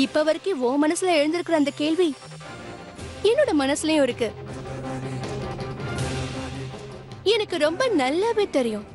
இப்ப வரைக்கும் உன் மனசுல எழுந்திருக்கிற அந்த கேள்வி என்னோட மனசுலயும் இருக்கு. எனக்கு ரொம்ப நல்லாவே தெரியும்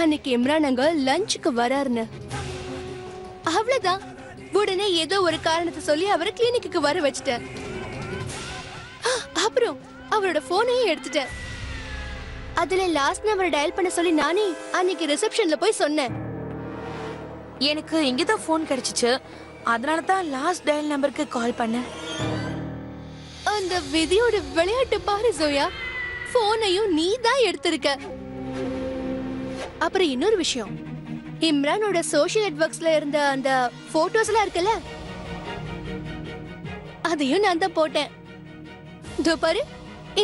அன்னைக்கு இம்ரான் அங்க லஞ்சுக்கு வராருன்னு. அவ்வளவுதான், உடனே ஏதோ ஒரு காரணத்தை சொல்லி அவரை கிளினிக்கு வர வச்சுட்டேன். அப்புறம் அவரோட போனையும் எடுத்துட்டேன். அதுல லாஸ்ட் நம்பர் டயல் பண்ண சொல்லி நானே அன்னைக்கு ரிசப்ஷன்ல போய் சொன்னேன். எனக்கு இங்கதான் போன் கிடைச்சிச்சு, அதனால தான் லாஸ்ட் டயல் நம்பருக்கு கால் பண்ணேன். அந்த விதியோட விளையாட்டு பாரு ஜோயா, போனையும் நீ தான் எடுத்திருக்க. அப்புறம் இன்னொரு விஷயம், இம்ரானோட சோஷியல் நெட்வொர்க்ஸ்ல இருந்த அந்த போட்டோஸ் எல்லாம் இருக்குல்ல, அதையும் நான் தான் போட்டேன். இதோ பாரு,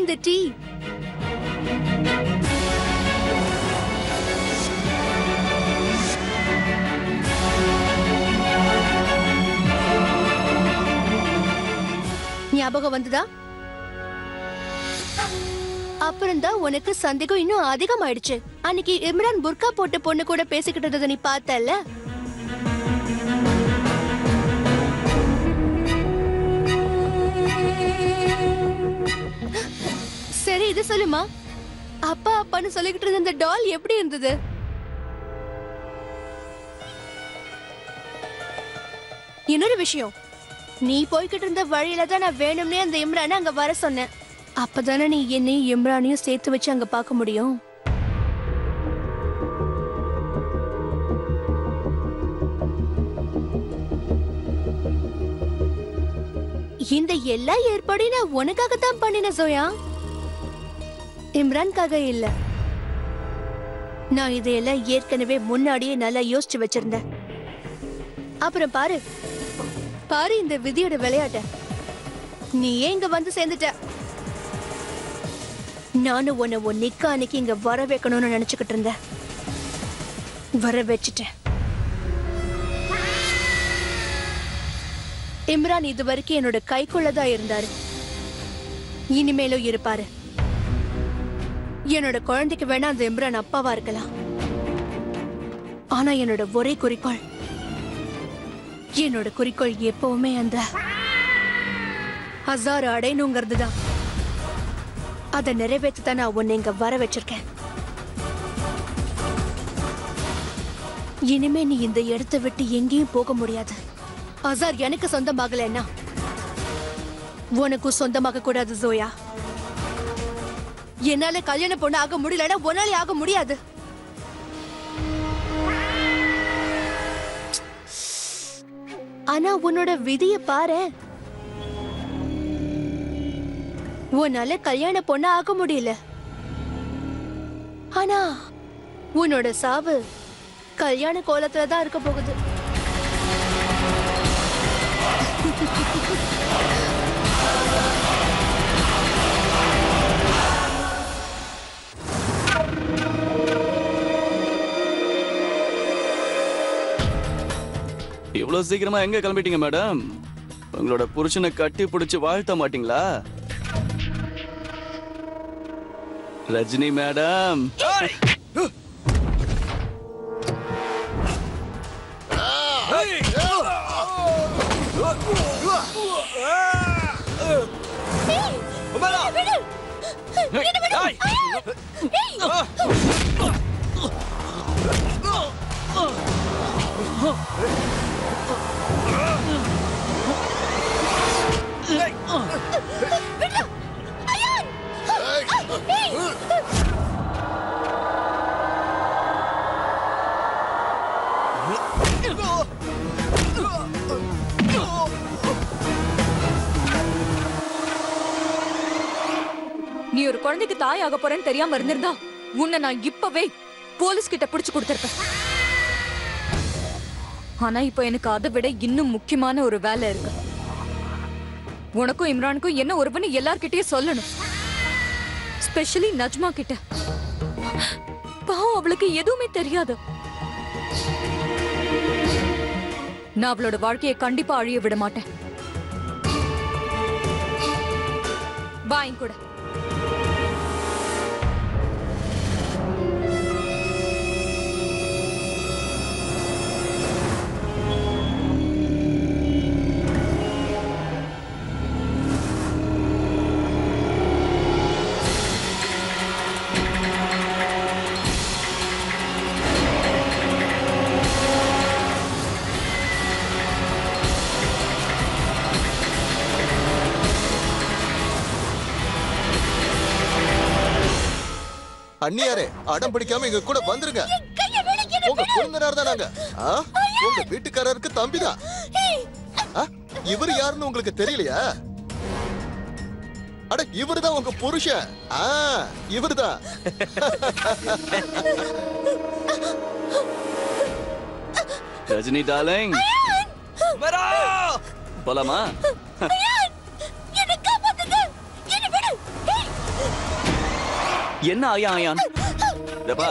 இந்த டீ. ஞாபகம் வந்ததா? அப்புறம் தான் உனக்கு சந்தேகம் இன்னும் அதிகமாயிடுச்சு. அன்னைக்கு இம்ரான் புர்கா போட்ட பொண்ணு கூட பேசிக்கிட்டதை நீ பார்த்தல்ல? சரி, இது சொல்லுமா, அப்பா அப்பான்னு சொல்லிக்கிட்டு இருந்த அந்த டால் எப்படி இருந்தது? இன்னொரு விஷயம், நீ போய்கிட்டு இருந்த வழியில தான் நான் வேணும்னே அந்த இம்ரானை அங்க வர சொன்னேன். அப்பதானே நீ என்னையும் இம்ரானையும் சேர்த்து வச்சு அங்க பார்க்க முடியும். இந்த எல்லா ஏற்பாடையும் நான் உனக்காகத்தான் பண்ணின ஜோயா, இம்ரான்காக இல்ல. நான் இதையெல்லாம் ஏற்கனவே முன்னாடியே நல்லா யோசிச்சு வச்சிருந்தேன். அப்புறம் பாரு பாரு இந்த விதியோட விளையாட்ட. நீ ஏன் இங்க வந்து சேர்ந்துட்ட? நானும் உன்னை உன் நிக்கா அன்னைக்கு இங்க வர வைக்கணும்னு நினைச்சுக்கிட்டு இருந்தேன். வர வச்சுட்டேன். இம்ரான் இது வரைக்கும் என்னோட கைக்குள்ளதான் இருந்தாரு, இனிமேலும் இருப்பாரு. என்னோட குழந்தைக்கு வேணா அந்த இம்ரான் அப்பாவா இருக்கலாம். ஆனா என்னோட ஒரே குறிக்கோள், என்னோட குறிக்கோள் எப்பவுமே அந்த அசார அடையணுங்கிறது தான். அதை நிறைவேற்றதான் நான் உன்னை இங்க வர வச்சிருக்கேன். இனிமே நீ இந்த இடத்தை விட்டு எங்கேயும் போக முடியாது. அசார் எனக்கு சொந்தமாகலன்னா உனக்கும் சொந்தமாக கூடாது ஜோயா. என்னால கல்யாண பொண்ணு ஆக முடியலன்னா உன்னாலே ஆக முடியாது. ஆனா உன்னோட விதிய பாரு, உன்னால கல்யாண பொண்ணு ஆக முடியல. ஆனா உன்னோட சாவு கல்யாண கோலத்துல தான் இருக்க போகுது. இவ்வளவு சீக்கிரமா எங்க கிளம்பிட்டீங்க மேடம்? உங்களோட புருஷனை கட்டி பிடிச்சு வாழ்த்த மாட்டீங்களா? ரஜினி மேடம், நீ ஒரு குழந்தைக்கு தாய் ஆக போறேன்னு தெரியாம இருந்திருந்தா உன்னை நான் இப்பவே போலீஸ் கிட்ட பிடிச்சு கொடுத்திருப்பேன். ஆனா இப்ப எனக்கு அதை விட இன்னும் முக்கியமான ஒரு வேலை இருக்கு. உனக்கும் இம்ரானுக்கும் என்ன ஒருவனு எல்லார்கிட்டயும் சொல்லணும், ஸ்பெஷலி நஜ்மா கிட்ட. பாவம், அவளுக்கு எதுவுமே தெரியாது. நான் அவளோட வாழ்க்கையை கண்டிப்பா அழிய விட மாட்டேன். பாய் கூட. அண்ணியாரே அடம் பிடிக்காம எங்க கூட வந்துருங்க. உங்க குழந்தைனார் தான் நாங்க. உங்க வீட்டுக்காரருக்கு தம்பிதான். இவர் யாருன்னு உங்களுக்கு தெரியலையா? அட இவருதான் உங்க புருஷன். இவருதான். ரஜினி டார்லிங், போலாமா? என்ன ஆயா ஆயான்? இதப்பா,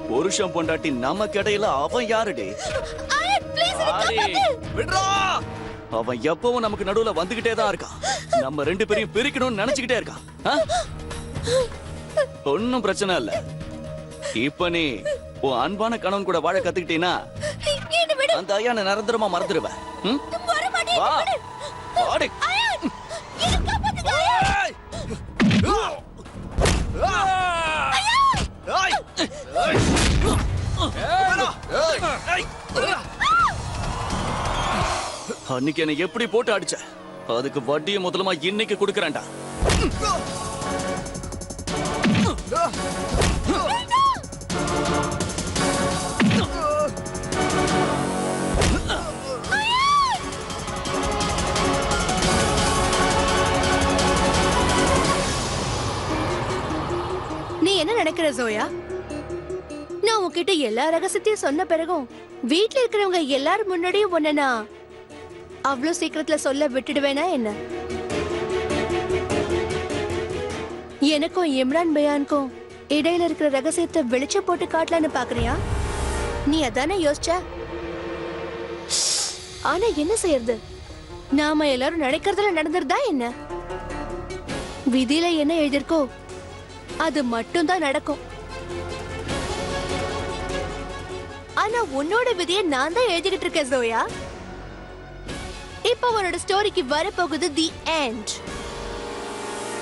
புருஷன் பொண்டாட்டி நமக்கு இடையில அவன் யாருடி? அவன் எப்பவும் நமக்கு நடுவுல வந்துகிட்டே தான் இருக்கான். நம்ம ரெண்டு பேரையும் பிரிக்கணும்னு நினைச்சுக்கிட்டே இருக்கான். ஒன்னும் பிரச்சனை இல்ல. இப்ப நீ உன் அன்பான கணவன் கூட வாழ கத்துக்கிட்டீன்னா அந்த ஐயா நிரந்தரமா மறந்துடுவேன். வா வாடி. அன்னைக்கு என்ன எப்படி போட்டு அடிச்ச, அதுக்கு வட்டியை முதலமா இன்னைக்கு கொடுக்கறேன்டா. நீ என்ன நினைக்கிற ஜோயா? நான் உன்கிட்ட எல்லா ரகசியத்தையும் சொன்ன பிறகும் வீட்ல இருக்கிறவங்க எல்லாரும் முன்னாடியும் உன்னை நான் அவ்வளவு சீக்கிரத்துல சொல்ல விட்டுடுவேனா என்ன? எனக்கும் இம்ரான் பயானுக்கும் இடையில இருக்கிற ரகசியத்தை வெளிச்சம் போட்டு காட்டலான்னு பாக்குறியா? நீ அதானே யோசிச்ச? ஆனா என்ன செய்யறது, நாம எல்லாரும் நினைக்கிறதுல நடந்துருதா என்ன? விதியில என்ன எழுதிருக்கோ அது மட்டும் தான் நடக்கும். ஆனா உன்னோட விதியை நான் தான் எழுதிக்கிட்டு இருக்கேன் ஜோயா. இப்ப உன்னோட ஸ்டோரிக்கு வரப்போகுது தி எண்ட்.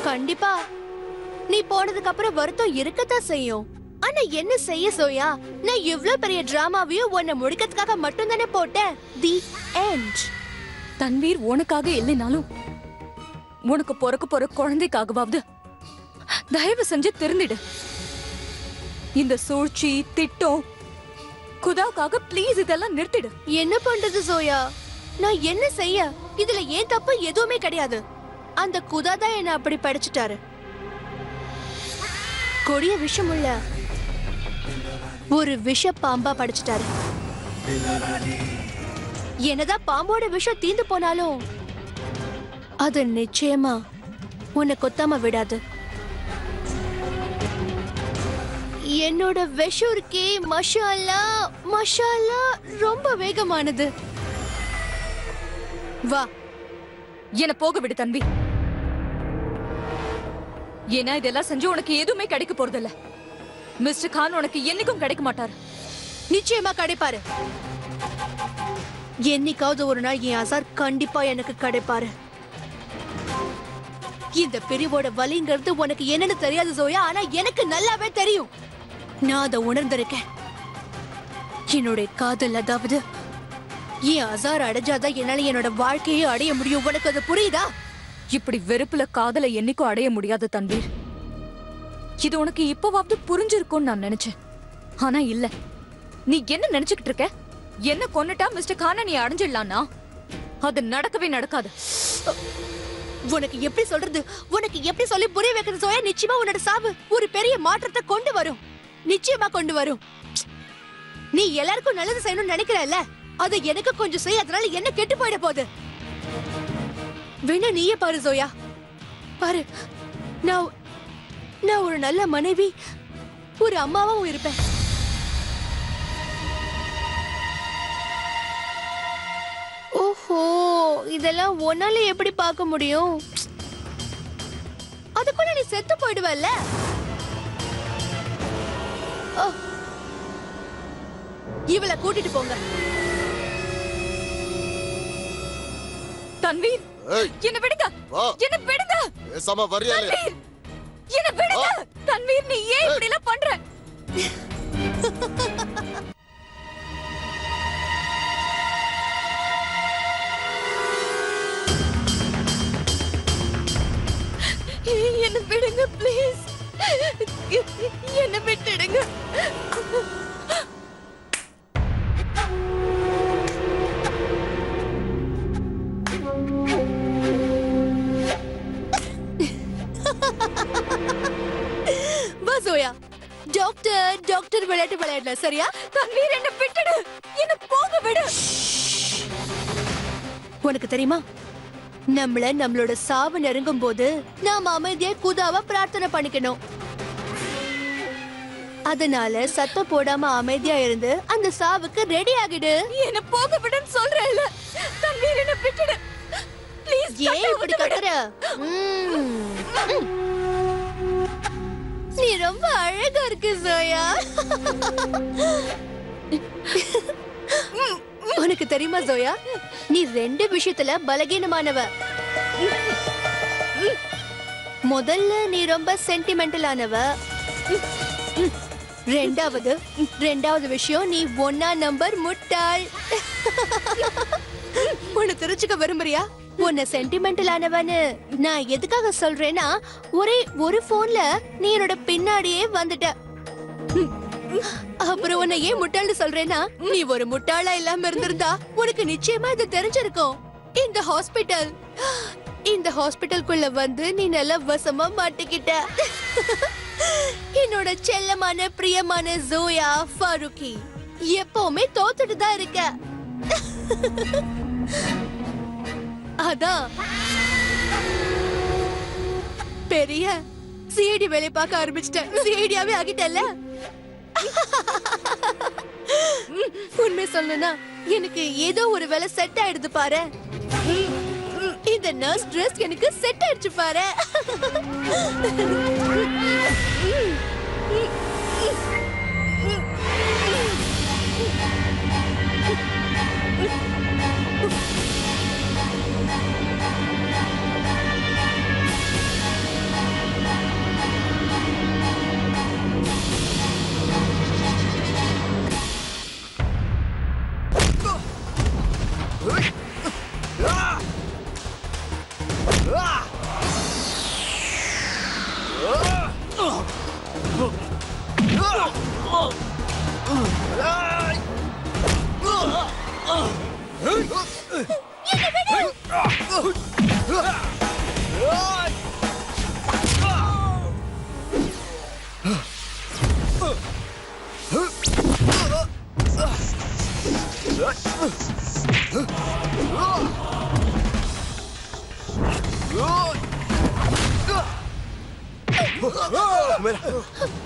கண்டிப்பா நீ போனதுக்கு அப்புறம் வருத்தம் இருக்கத்தான் செய்யும். ஆனா என்ன செய்ய சோயா, நான் இவ்ளோ பெரிய டிராமாவையும் உன்னை முடிக்கிறதுக்காக மட்டும் தானே போட்டேன். The end. தன்வீர் உனக்காக இல்லைனாலும் உனக்கு பிறக்க போற குழந்தைக்காகவாவது தயவு செஞ்சு திருந்திடு. இந்த சூழ்ச்சி திட்டம் குதாவுக்காக ப்ளீஸ் இதெல்லாம் நிறுத்திடு. என்ன பண்றது சோயா, நான் என்ன செய்ய? இதுல ஏன் தப்பு எதுவுமே கிடையாது. அந்த குதா தான் என்ன அப்படி படிச்சுட்டாரு. கொடிய விஷமுள்ள ஒரு விஷ பாம்பா படிச்சுட்டாரு. என்னதான் பாம்போட விஷம் தீந்து போனாலும் அது நிச்சயமா உன்னை கொத்தாம விடாது. என்னோட விஷம் இருக்கே, மஷாலா மஷாலா, ரொம்ப வேகமானது. வா, என்ன போக விடு தன்வி. ஏன்னா இதெல்லாம் செஞ்சு உனக்கு எதுவுமே கிடைக்க போறதில்ல. மிஸ்டர் கான் உனக்கு என்னைக்கும் கிடைக்க மாட்டாரு. நிச்சயமா கிடைப்பாரு. என்னைக்காவது ஒரு நாள் என் அசார் கண்டிப்பா எனக்கு கிடைப்பாரு. இந்த பிரிவோட வலிங்கிறது உனக்கு என்னன்னு தெரியாது சோயா, ஆனா எனக்கு நல்லாவே தெரியும். நான் அதை உணர்ந்திருக்கேன். என்னுடைய காதல், அதாவது என் அசார் அடைஞ்சாதான் என்னால என்னோட வாழ்க்கையை அடைய முடியும். உனக்கு அது புரியுதா? இப்படி வெறுப்புல காதலை என்னைக்கும் அடைய முடியாது தன்வீர். இது உனக்கு இப்பவாவது புரிஞ்சிருக்கும்னு நான் நினைச்சேன். ஆனா இல்ல, நீ என்ன நினைச்சுக்கிட்டு இருக்க? என்ன கொன்னுட்டா மிஸ்டர் கானை நீ அடைஞ்சிடலான்னா அது நடக்கவே நடக்காது. உனக்கு எப்படி சொல்றது, உனக்கு எப்படி சொல்லி புரிய வைக்கிறது சோயா? நிச்சயமா உன்னோட சாவு ஒரு பெரிய மாற்றத்தை கொண்டு வரும். நிச்சயமா கொண்டு வரும். நீ எல்லாருக்கும் நல்லது செய்யணும்னு நினைக்கிறல்ல, அதை எனக்கு கொஞ்சம் செய். அதனால என்ன கெட்டு போயிட போகுது? வேணா நீயே பாரு சோயா, பாரு. நான் ஒரு நல்ல மனைவி, ஒரு அம்மாவும் இருப்பேன். ஓஹோ, இதெல்லாம் ஒன்னால எப்படி பார்க்க முடியும்? அதுக்குள்ள நீ செத்து போயிடுவல்ல. இவளை கூட்டிட்டு போங்க. தன்வீர், என்ன விடுங்க, என்ன விடுங்க. பேசாம வரியாலே, என்ன விடுங்க. தன்வீர், நீ ஏன் இப்படி எல்லாம் பண்ற? என்ன விடுங்க ப்ளீஸ். என்ன விட்டு டாக்டர் விளையாட்டு விளையாடலாம், சரியா? தன்வீர், என்ன விட்டுடு, என்ன போக விடு. உனக்கு தெரியுமா, நம்மளோட சாவு நெருங்கும் போது நாம அமைதியா குதாவா பிரார்த்தனை பண்ணிக்கணும். அதனால சத்தம் போடாம அமைதியா இருந்து அந்த சாவுக்கு ரெடி ஆகிடு. என்ன போக விடுன்னு சொல்றேன்ல. தன்வீர், என்ன விட்டுடு ப்ளீஸ். ஏன் இப்படி கத்துற? நீ ரொம்ப அழகா இருக்கு சோயா. உனக்கு தெரியுமா ஜோயா, நீ 2 விஷயத்துல பலகீனமானவ. முதல்ல நீ ரொம்ப சென்டிமெண்டலானவ. ரெண்டாவது விஷயம், நீ 1ஆம் நம்பர் முட்டாள். உன்னை தெரிஞ்சுக்க விரும்புறியா? உன்னை சென்டிமெண்டலானவன்னு நான் எதுக்காக சொல்றேன்னா, ஒரே ஒரு போன்ல நீ என்னோட பின்னாடியே வந்துட்ட. அப்புறம் உன்னை ஏன் முட்டாள்னு சொல்றேன்னா, நீ ஒரு முட்டாளா இல்லாம இருந்திருந்தா உனக்கு நிச்சயமா இது தெரிஞ்சிருக்கும். இந்த ஹாஸ்பிட்டலுக்குள்ள வந்து நீ நல்ல வசமா மாட்டிக்கிட்ட. என்னோட செல்லமான பிரியமான ஜோயா ஃபாரூக்கி, எப்பவுமே தோத்துட்டு தான் இருக்க. அதான் பெரிய சிஐடி வேலை பார்க்க ஆரம்பிச்சிட்டேன். சிஐடியாவே ஆகிட்டல. உண்மை சொல்லணும்னா எனக்கு ஏதோ ஒரு வேலை செட் ஆயிடுது பாரு. இந்த நர்ஸ் ட்ரெஸ் எனக்கு செட் ஆயிடுச்சு பாரு.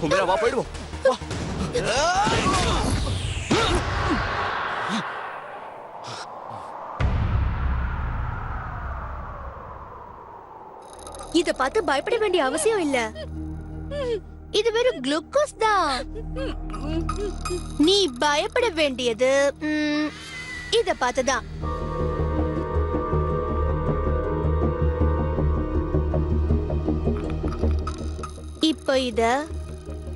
உமேரா, வா போயிடுவோம். இத பார்த்து பயப்பட வேண்டிய அவசியம் இல்ல. இது வெறும் குளுக்கோஸ் தான். நீ பயப்பட வேண்டியது இத பார்த்துதான். இப்போ இத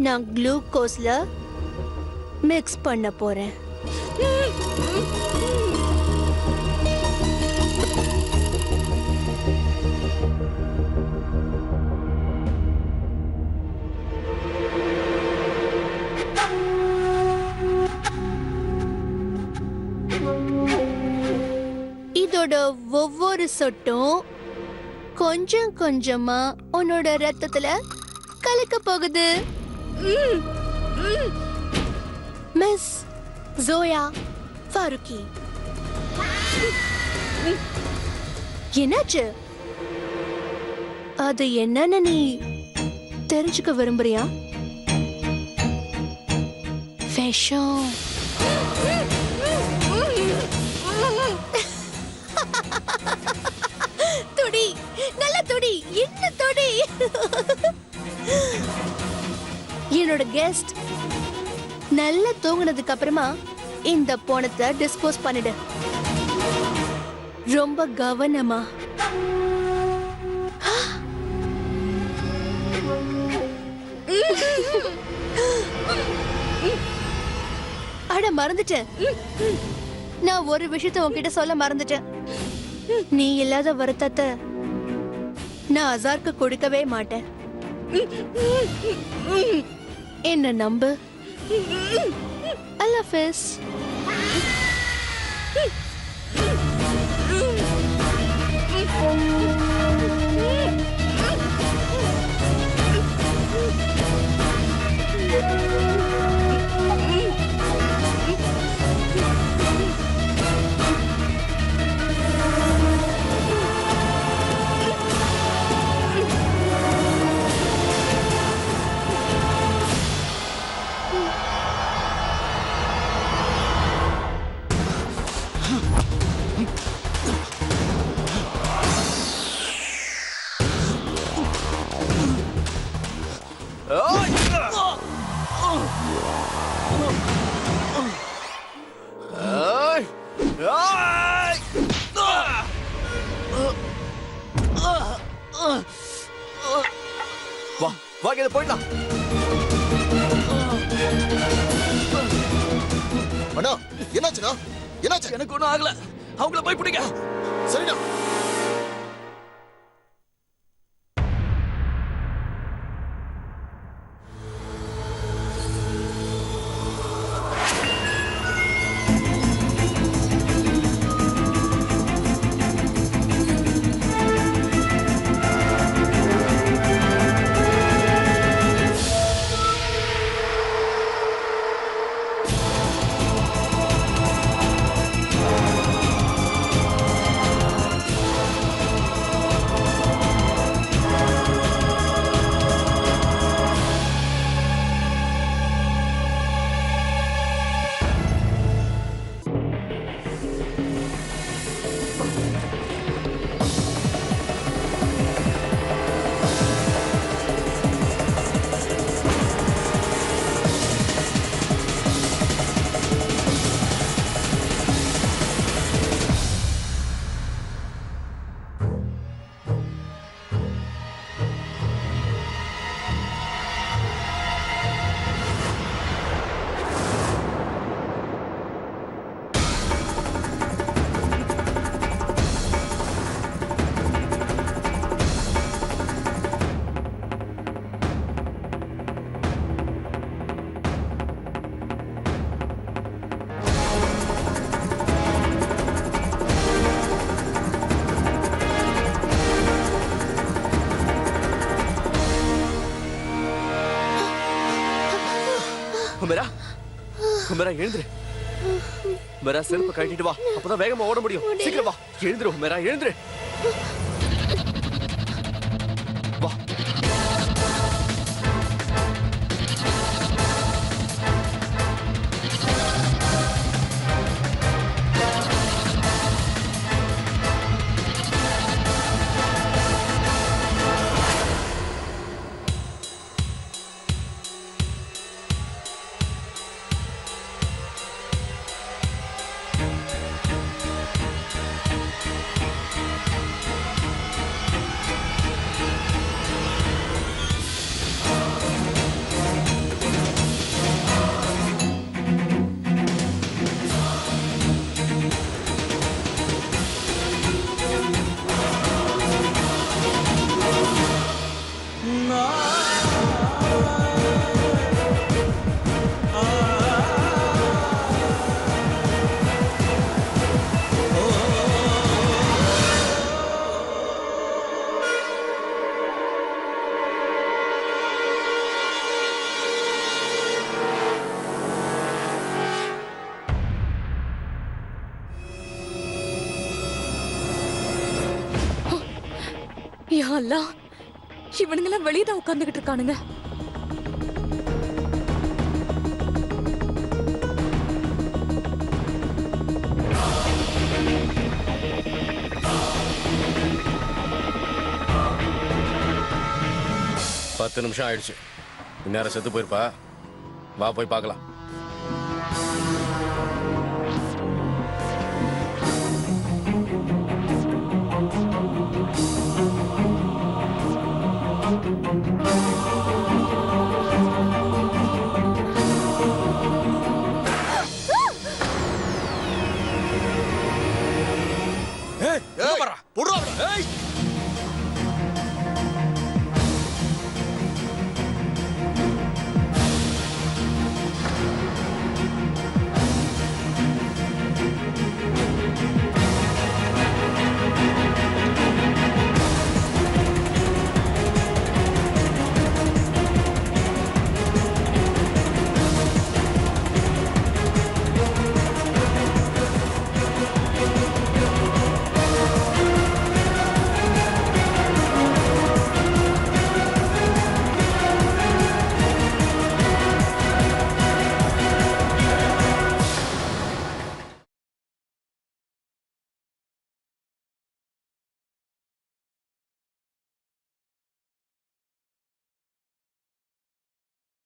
நான் குளுக்கோஸ்ல மிக்ஸ் பண்ண போறேன். இதோட ஒவ்வொரு சொட்டும் கொஞ்சம் கொஞ்சமா உன்னோட ரத்தத்துல கலக்க போகுது. மிஸ் ஜோயா ஃபாரூக்கி, என்னாச்சு? அது என்னன்னு நீ தெரிஞ்சுக்க விரும்புறியா? விஷம். துடி, நல்ல துடி, என்ன துடி. என்னோட கெஸ்ட் நல்லா தூங்குனதுக்கு அப்புறமா இந்த போனத்தை டிஸ்போஸ் பண்ணிடு. ரொம்ப கவனமா. அட, மறந்துட்டேன். நான் ஒரு விஷயத்த உன்கிட்ட சொல்ல மறந்துட்டேன். நீ இல்லாத வருத்தத்தை நான் அசாருக்கு கொடுக்கவே மாட்டேன். என்ன நம்பு. அல்லாஹ். ஏய்! ஏய்! வா வா இங்க போயிடலாம். அண்ணா என்னாச்சுண்ணா? என்னாச்சு? எனக்கு ஒண்ணும் ஆகல. அவங்கள போய் பிடிங்க. சரிண்ணா. குமரா குமரா எழுந்துரு. குமரா செருப்பு கட்டிட்டு வா, அப்பதான் வேகமா ஓட முடியும். சீக்கிரம் வா, எழுந்துரு குமரா, எழுந்துரு. வா. யா அல்லாஹ், இவனுங்கெல்லாம் வெளியே தான் உட்கார்ந்துகிட்டு இருக்கானுங்க. பத்து நிமிஷம் ஆயிடுச்சு. இந்நேரம் செத்து போயிருப்பா. வா போய் பார்க்கலாம்.